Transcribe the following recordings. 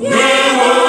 Never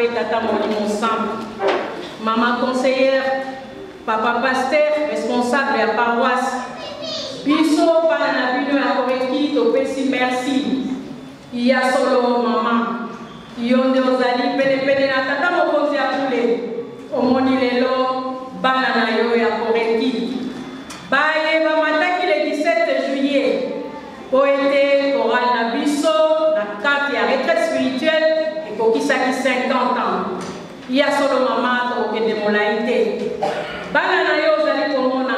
tata Molimo Sam, maman conseillère, papa pasteur, responsable de la paroisse, biso pana bino ya koreki to pesi merci. Il y a solo maman, Yonde ozali pene na tata mokonzi ya kule. Omoni lelo bana na yo ya koreki. Baye bamataki le 17 juillet. Poete Coral na biso na carte ya retraite spirituelle et kokisaki 50 ans. Ya solo mama tokende molai te. Bana na yo ozali komona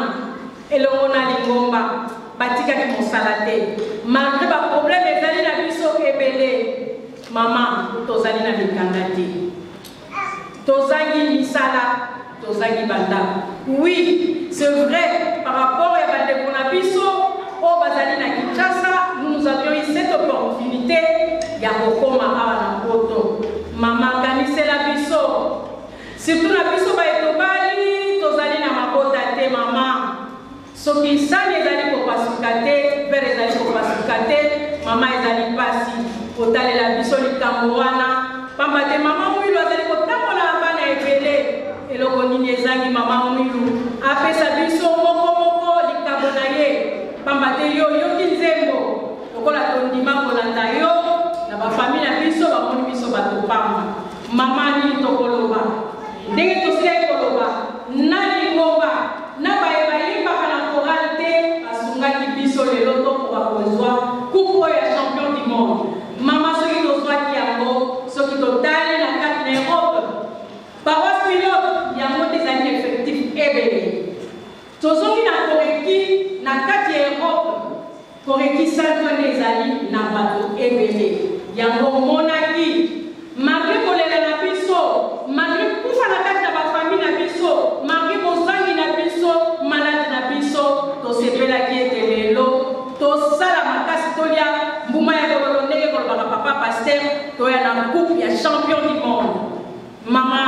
elongo na lingomba batikaki mosala te. Malgré ba problème ezali na biso ebele. Mama tozali na mikanda te. Tozangi misala, tozangi banda. Oui, c'est vrai par rapport à bande konabiso au bazali na Kinshasa, nous avions eu cette opportunité ya kokoma awa na poto. Mama kanise la biso. Surtout na biso ba etobali, tozali na makota te mama. Soki sani ezali kopasuka te, pere ezali kopasuka te, mama ezali pasi. Otale la biso likambo wana. Pamba te mama mwilu azali kotambola bana ebele. Eloko nini ezangi mama mwilu. Apesa biso moko likambo na ye. Pamba te yo kinzembo. Lokola tondima kolanda yo. Na ba famille na biso bamoni biso bato pamba. Mama nini tokoloba. Ndenge tosile koloba. Nani ngomba. Na bayeba kana koral te. Basungaki biso lelo to ko bakozwa. Kupo ya champion du monde. Mama soki tozwaki yango. Soki totali na carte na Europe. Paroisse pilote yango tezali effectif ebele. Tozongi na koreki na kati ya Europe. Koreki Saint-Antoine ezali na bato ebele. Yango monaki. Malgré kolela na biso, malgré kufa na kati na bafamille na biso, malgré bozangi na biso, malade na biso, tosepelaki ete lelo, tosala makasi tolia mbuma ya kololo ndenge kolobaka papa pasteur, toya na coupe ya champion du monde. Mama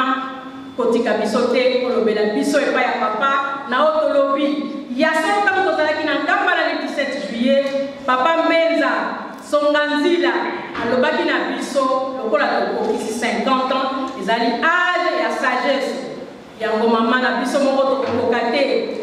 kotika biso te kolobela biso epa ya papa na otolobi ya sota tozalaki na ngamba na le 17 juillet papa Mbenza Songanzila alobaki na biso lokola tokokisi 50 ans ezali âge ya sagesse yango mama na biso moko tokokoka te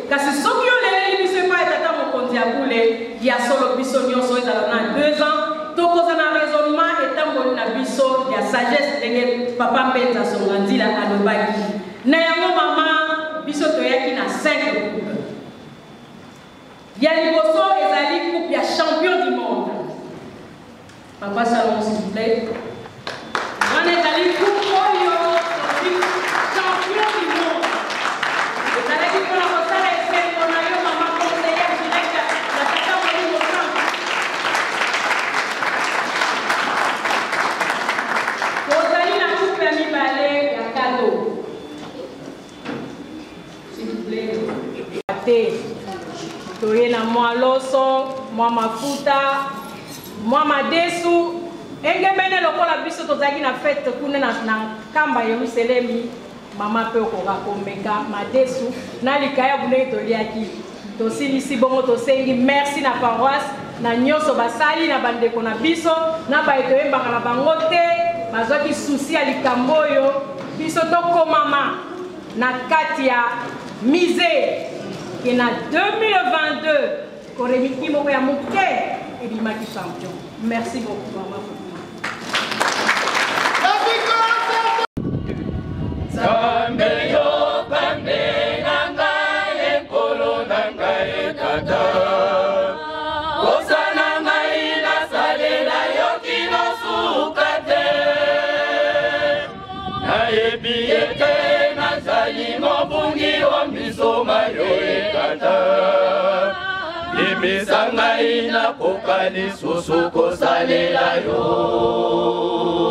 kasi soki oleleli biso epa etata mokonzi ya kule ya solo biso nyonso ezala na 2 ans tokoza na raisonnement etamboli na biso ya sagesse ndenge papa Mbenza Songanzila alobaki na yango mama biso toyaki na 5 coupe ya liboso ezali coupe ya champion du monde. Papa Salon s'il vous plaît. On est allé coupe champion du monde. Vous allez dire que la Rosa est faite pour la maman conseillère directe la tata Moïse au camp. Vous allez la coupe à mi-balai à cadeau. S'il vous plaît. Toye na moi loso, moi mafuta, moi madesu. Engemene lokola biso tozaki na fête kuna na kamba Yerusalemi. Mama pe okoka komeka madesu na likaya bune toliaki. Tosilisi bongo tosengi merci na paroisse na nyoso basali na bandeko na biso na baito yembaka na bango te bazwaki souci ya likambo oyo biso tokomama na kati ya misé. Et en 2022, Koremiki Moya Mouké et Bimaki champion. Merci beaucoup, maman. Misanga ina pokali susu kosalela yo.